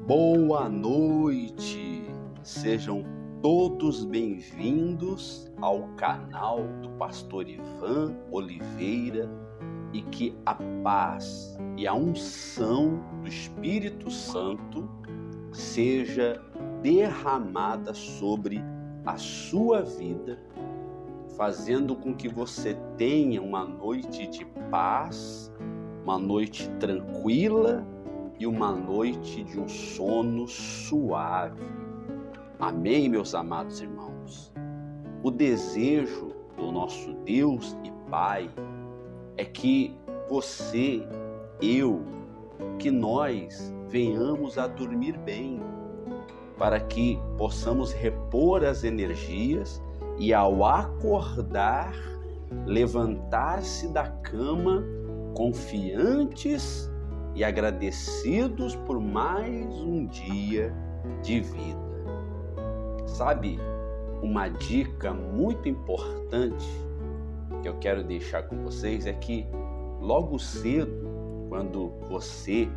Boa noite, sejam todos bem-vindos ao canal do Pastor Ivan Oliveira e que a paz e a unção do Espírito Santo seja derramada sobre a sua vida, fazendo com que você tenha uma noite de paz, uma noite tranquila e uma noite de um sono suave. Amém, meus amados irmãos? O desejo do nosso Deus e Pai é que você, que nós venhamos a dormir bem, para que possamos repor as energias e ao acordar, levantar-se da cama confiantes e agradecidos por mais um dia de vida. Sabe, uma dica muito importante que eu quero deixar com vocês é que logo cedo, quando você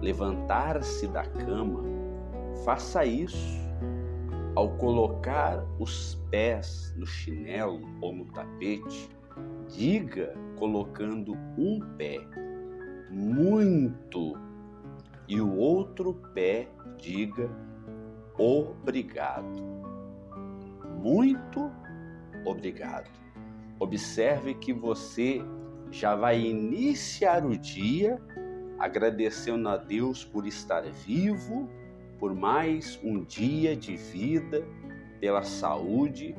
levantar-se da cama, faça isso. Ao colocar os pés no chinelo ou no tapete, diga colocando um pé muito e o outro pé diga obrigado. Muito obrigado. Observe que você já vai iniciar o dia agradecendo a Deus por estar vivo, por mais um dia de vida, pela saúde.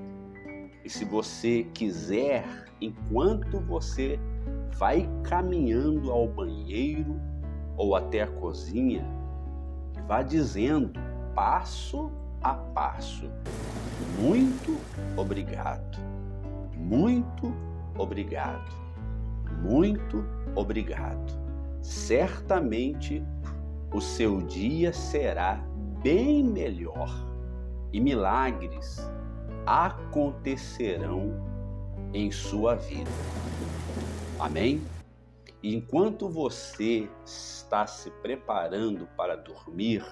E se você quiser, enquanto você vai caminhando ao banheiro ou até a cozinha, vá dizendo passo a passo: muito obrigado, muito obrigado, muito obrigado. Certamente o seu dia será bem melhor e milagres acontecerão em sua vida. Amém? E enquanto você está se preparando para dormir,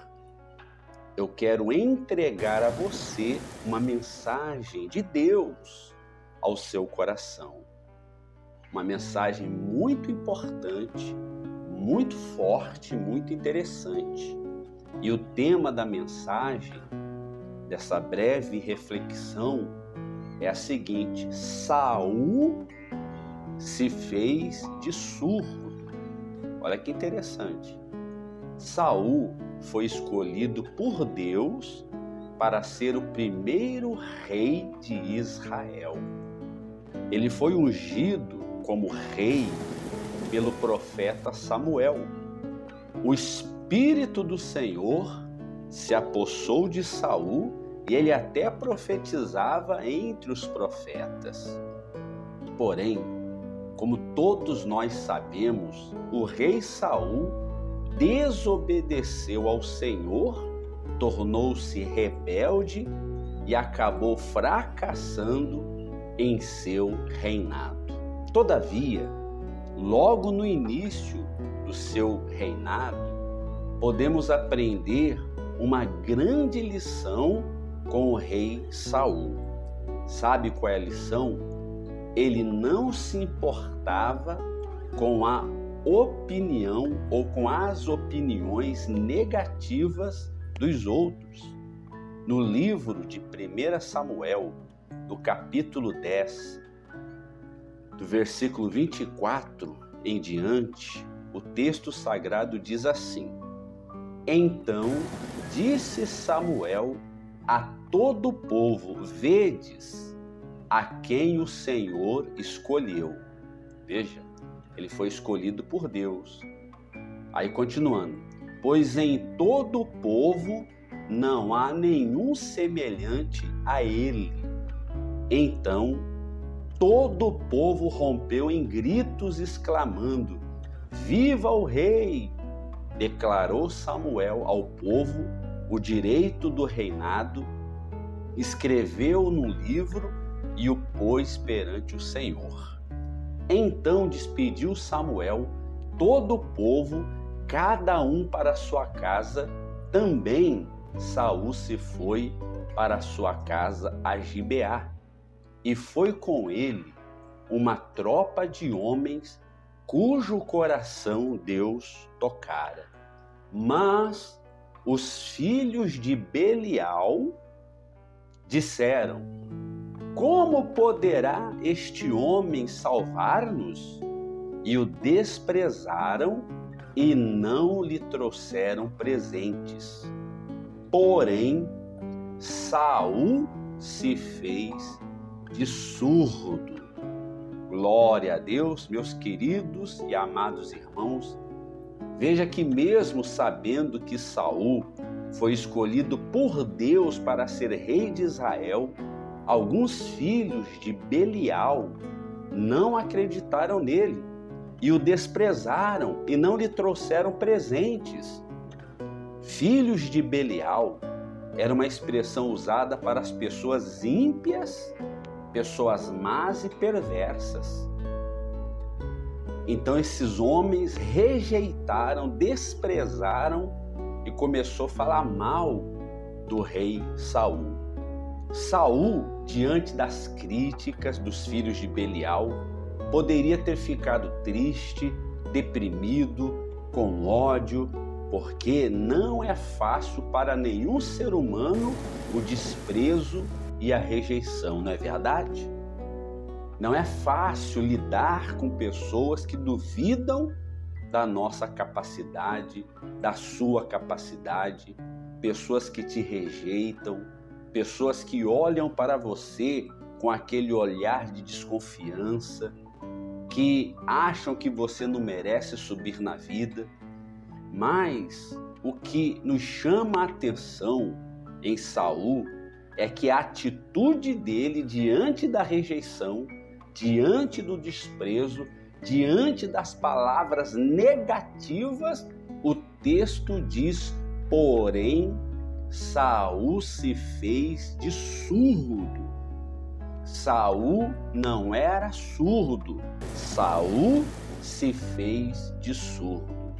eu quero entregar a você uma mensagem de Deus ao seu coração. Uma mensagem muito importante, muito forte, muito interessante. E o tema da mensagem, dessa breve reflexão, é a seguinte: Saul se fez de surdo. Olha que interessante. Saul foi escolhido por Deus para ser o primeiro rei de Israel. Ele foi ungido como rei pelo profeta Samuel. O Espírito do Senhor se apossou de Saul e ele até profetizava entre os profetas. Porém, como todos nós sabemos, o rei Saul desobedeceu ao Senhor, tornou-se rebelde e acabou fracassando em seu reinado. Todavia, logo no início do seu reinado, podemos aprender uma grande lição com o rei Saul. Sabe qual é a lição? Ele não se importava com a opinião ou com as opiniões negativas dos outros. No livro de 1 Samuel, do capítulo 10, do versículo 24 em diante, o texto sagrado diz assim: Então disse Samuel a todo o povo: Vedes a quem o Senhor escolheu. Veja, ele foi escolhido por Deus. Aí continuando: Pois em todo o povo não há nenhum semelhante a ele. Então todo o povo rompeu em gritos, exclamando: Viva o rei! Declarou Samuel ao povo o direito do reinado, escreveu no livro e o pôs perante o Senhor. Então despediu Samuel todo o povo, cada um para sua casa, Também Saul se foi para sua casa a Gibeá, e foi com ele uma tropa de homens cujo coração Deus tocara. Mas os filhos de Belial disseram: como poderá este homem salvar-nos? E o desprezaram e não lhe trouxeram presentes. Porém, Saul se fez de surdo. Glória a Deus, meus queridos e amados irmãos. Veja que mesmo sabendo que Saul foi escolhido por Deus para ser rei de Israel, alguns filhos de Belial não acreditaram nele e o desprezaram e não lhe trouxeram presentes. Filhos de Belial era uma expressão usada para as pessoas ímpias, pessoas más e perversas. Então esses homens rejeitaram, desprezaram e começou a falar mal do rei Saul. Saul, diante das críticas dos filhos de Belial, poderia ter ficado triste, deprimido, com ódio, porque não é fácil para nenhum ser humano o desprezo e a rejeição, não é verdade? Não é fácil lidar com pessoas que duvidam da nossa capacidade, da sua capacidade, pessoas que te rejeitam, pessoas que olham para você com aquele olhar de desconfiança, que acham que você não merece subir na vida. Mas o que nos chama a atenção em Saul é que a atitude dele diante da rejeição, diante do desprezo, diante das palavras negativas, o texto diz: porém, Saul se fez de surdo. Saul não era surdo, Saul se fez de surdo.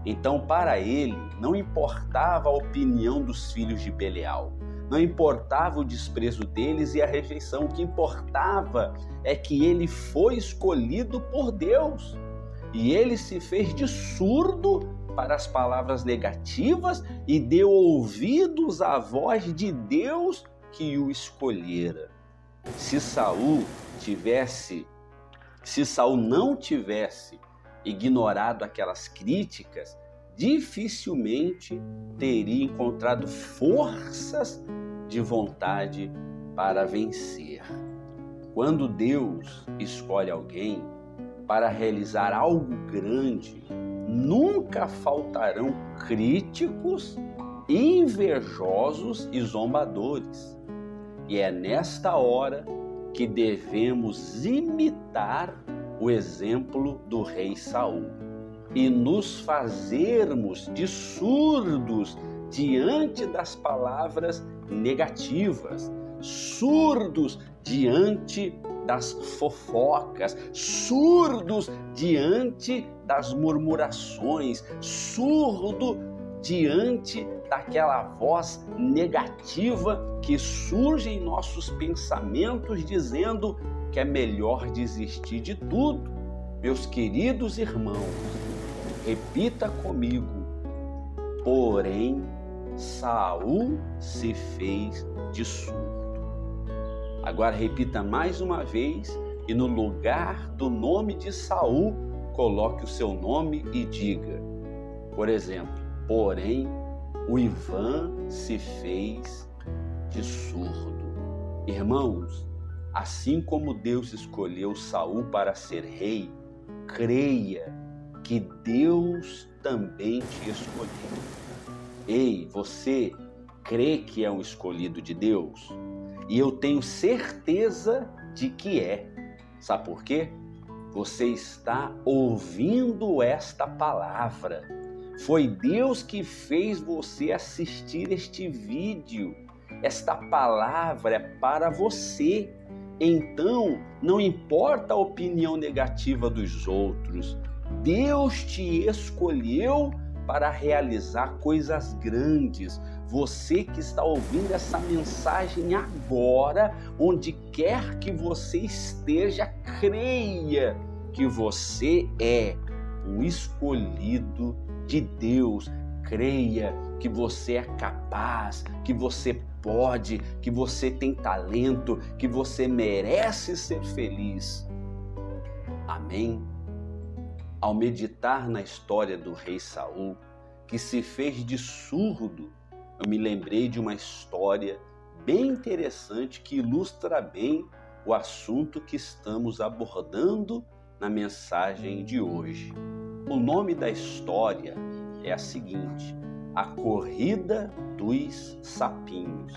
Então, para ele, não importava a opinião dos filhos de Belial, não importava o desprezo deles e a rejeição. O que importava é que ele foi escolhido por Deus. E ele se fez de surdo para as palavras negativas e deu ouvidos à voz de Deus que o escolhera. Se Saul não tivesse ignorado aquelas críticas, dificilmente teria encontrado forças de vontade para vencer. Quando Deus escolhe alguém para realizar algo grande, nunca faltarão críticos, invejosos e zombadores. E é nesta hora que devemos imitar o exemplo do rei Saul e nos fazermos de surdos diante das palavras negativas, surdos diante das fofocas, surdos diante das murmurações, surdo diante daquela voz negativa que surge em nossos pensamentos dizendo que é melhor desistir de tudo. Meus queridos irmãos, repita comigo: porém, Saul se fez de surdo. Agora repita mais uma vez e no lugar do nome de Saul, coloque o seu nome e diga, por exemplo, porém, o Ivan se fez de surdo. Irmãos, assim como Deus escolheu Saul para ser rei, creia que Deus também te escolheu. Ei, você crê que é um escolhido de Deus? E eu tenho certeza de que é. Sabe por quê? Você está ouvindo esta palavra. Foi Deus que fez você assistir este vídeo. Esta palavra é para você. Então, não importa a opinião negativa dos outros. Deus te escolheu para realizar coisas grandes. Você que está ouvindo essa mensagem agora, onde quer que você esteja, creia que você é um escolhido de Deus. Creia que você é capaz, que você pode, que você tem talento, que você merece ser feliz. Amém? Ao meditar na história do rei Saul, que se fez de surdo, eu me lembrei de uma história bem interessante que ilustra bem o assunto que estamos abordando na mensagem de hoje. O nome da história é a seguinte: A Corrida dos Sapinhos.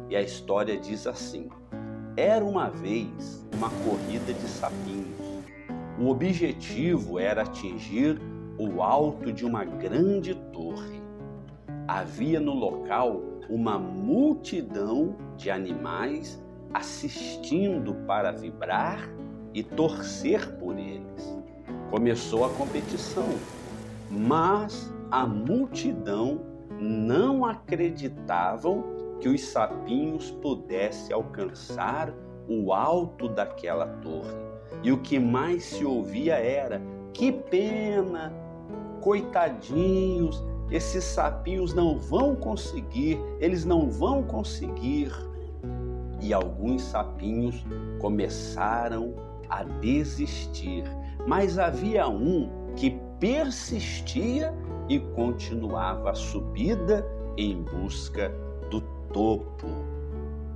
E a história diz assim: era uma vez uma corrida de sapinhos. O objetivo era atingir o alto de uma grande torre. Havia no local uma multidão de animais assistindo para vibrar e torcer por eles. Começou a competição, mas a multidão não acreditavam que os sapinhos pudessem alcançar o alto daquela torre. E o que mais se ouvia era: que pena, coitadinhos, esses sapinhos não vão conseguir, eles não vão conseguir. E alguns sapinhos começaram a desistir, mas havia um que persistia e continuava a subida em busca do topo.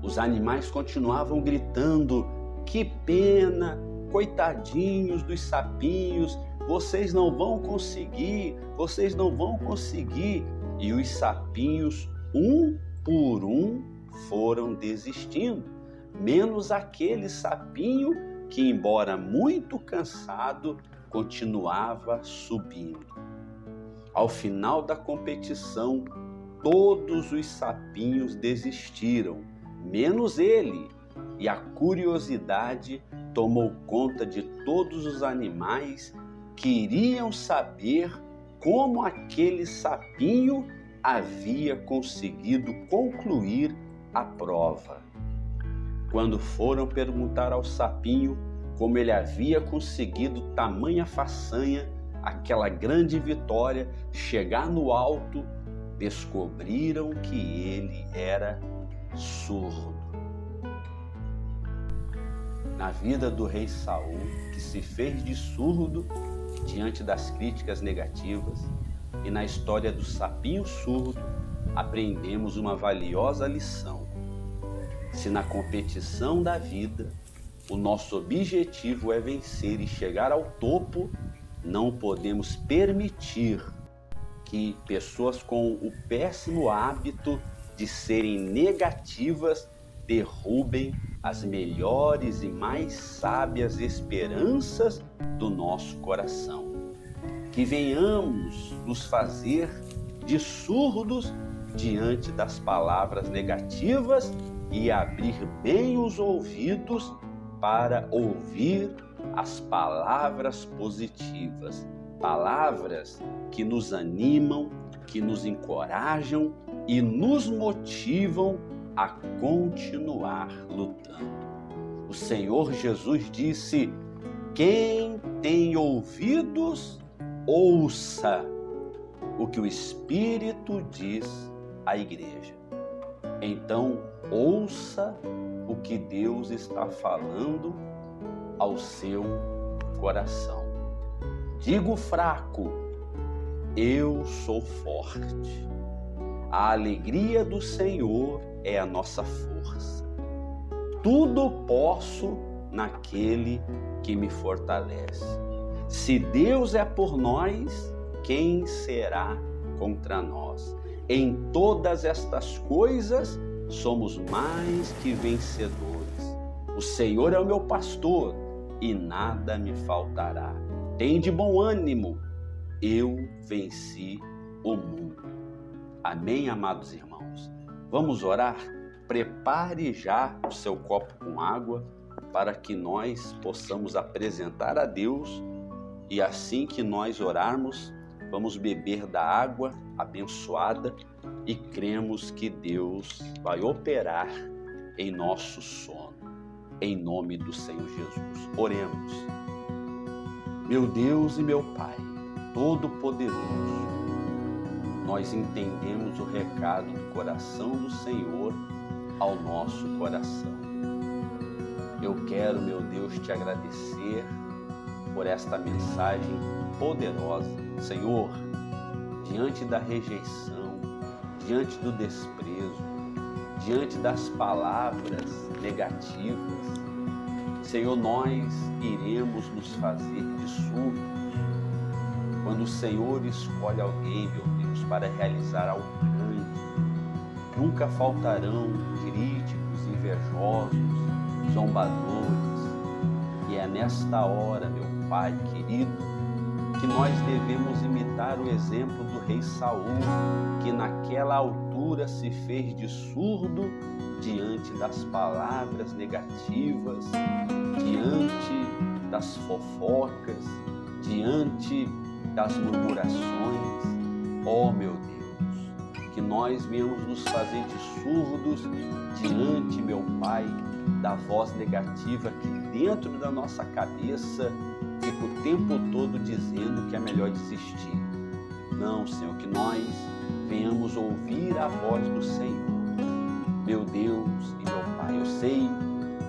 Os animais continuavam gritando: que pena, coitadinhos dos sapinhos, vocês não vão conseguir, vocês não vão conseguir. E os sapinhos, um por um, foram desistindo, menos aquele sapinho que, embora muito cansado, continuava subindo. Ao final da competição, todos os sapinhos desistiram, menos ele, e a curiosidade tomou conta de todos os animais que iriam saber como aquele sapinho havia conseguido concluir a prova. Quando foram perguntar ao sapinho como ele havia conseguido tamanha façanha, aquela grande vitória, chegar no alto, descobriram que ele era surdo. Na vida do rei Saul, que se fez de surdo diante das críticas negativas, e na história do sapinho surdo, aprendemos uma valiosa lição. Se na competição da vida o nosso objetivo é vencer e chegar ao topo, não podemos permitir que pessoas com o péssimo hábito de serem negativas derrubem as melhores e mais sábias esperanças do nosso coração. Que venhamos nos fazer de surdos diante das palavras negativas e abrir bem os ouvidos para ouvir as palavras positivas, palavras que nos animam, que nos encorajam e nos motivam a continuar lutando. O Senhor Jesus disse: quem tem ouvidos, ouça o que o Espírito diz à igreja. Então, ouça o que Deus está falando ao seu coração. Digo fraco, eu sou forte. A alegria do Senhor é a nossa força. Tudo posso naquele que me fortalece. Se Deus é por nós, quem será contra nós? Em todas estas coisas, somos mais que vencedores. O Senhor é o meu pastor e nada me faltará. Tem de bom ânimo, eu venci o mundo. Amém, amados irmãos? Vamos orar? Prepare já o seu copo com água para que nós possamos apresentar a Deus, e assim que nós orarmos, vamos beber da água abençoada e cremos que Deus vai operar em nosso sono, em nome do Senhor Jesus. Oremos. Meu Deus e meu Pai, Todo-Poderoso, nós entendemos o recado do coração do Senhor ao nosso coração. Eu quero, meu Deus, te agradecer por esta mensagem poderosa. Senhor, diante da rejeição, diante do desprezo, diante das palavras negativas, Senhor, nós iremos nos fazer de surdos. Quando o Senhor escolhe alguém, meu Deus, para realizar algo grande, nunca faltarão críticos, invejosos, zombadores. E é nesta hora, meu Pai querido, que nós devemos imitar o exemplo do rei Saul, que naquela altura se fez de surdo diante das palavras negativas, diante das fofocas, diante das murmurações. Oh, meu Deus, que nós venhamos nos fazer de surdos diante, meu Pai, da voz negativa que dentro da nossa cabeça fica o tempo todo dizendo que é melhor desistir. Não, Senhor, que nós venhamos ouvir a voz do Senhor. Meu Deus e meu Pai, eu sei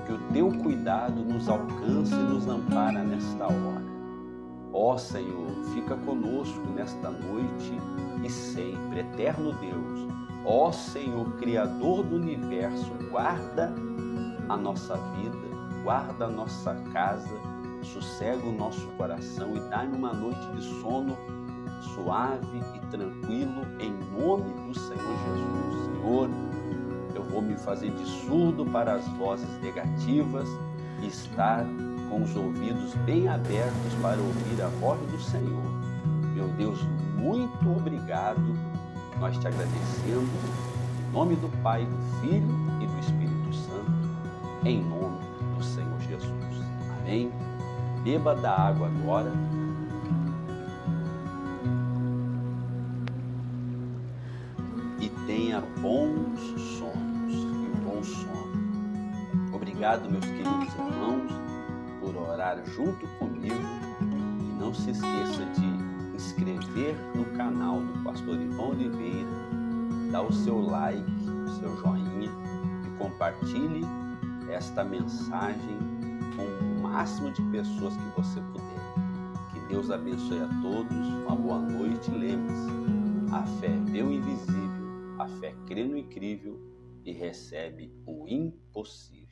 que o Teu cuidado nos alcança e nos ampara nesta hora. Ó Senhor, fica conosco nesta noite e sempre, eterno Deus. Ó Senhor, Criador do Universo, guarda a nossa vida, guarda a nossa casa, sossega o nosso coração e dá-me uma noite de sono suave e tranquilo, em nome do Senhor Jesus. Senhor, eu vou me fazer de surdo para as vozes negativas e estar com os ouvidos bem abertos para ouvir a voz do Senhor. Meu Deus, muito obrigado. Nós te agradecemos. Em nome do Pai, do Filho e do Espírito Santo. Em nome do Senhor Jesus. Amém. Beba da água agora. E tenha bons sonhos e bom sono. Obrigado, meus queridos irmãos, por orar junto comigo. E não se esqueça de inscrever no canal do Pastor Ivan Oliveira, dar o seu like, o seu joinha e compartilhe esta mensagem com o máximo de pessoas que você puder. Que Deus abençoe a todos, uma boa noite. Lembre-se, a fé vê o invisível, a fé crê no incrível e recebe o impossível.